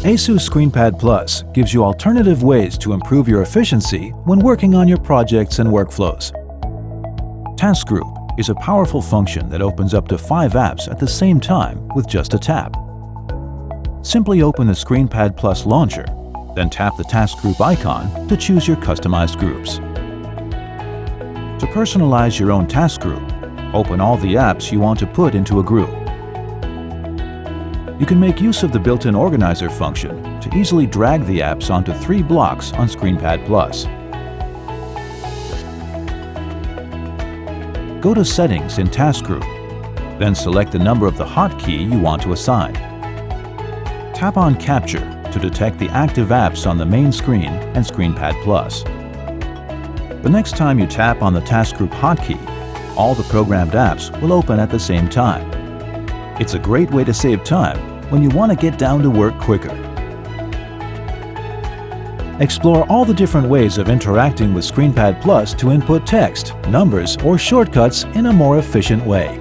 ASUS ScreenPad Plus gives you alternative ways to improve your efficiency when working on your projects and workflows. Task Group is a powerful function that opens up to 5 apps at the same time with just a tap. Simply open the ScreenPad Plus launcher, then tap the Task Group icon to choose your customized groups. To personalize your own task group, open all the apps you want to put into a group. You can make use of the built-in organizer function to easily drag the apps onto 3 blocks on ScreenPad Plus. Go to Settings in Task Group, then select the number of the hotkey you want to assign. Tap on Capture to detect the active apps on the main screen and ScreenPad Plus. The next time you tap on the Task Group hotkey, all the programmed apps will open at the same time. It's a great way to save time when you want to get down to work quicker. Explore all the different ways of interacting with ScreenPad Plus to input text, numbers, or shortcuts in a more efficient way.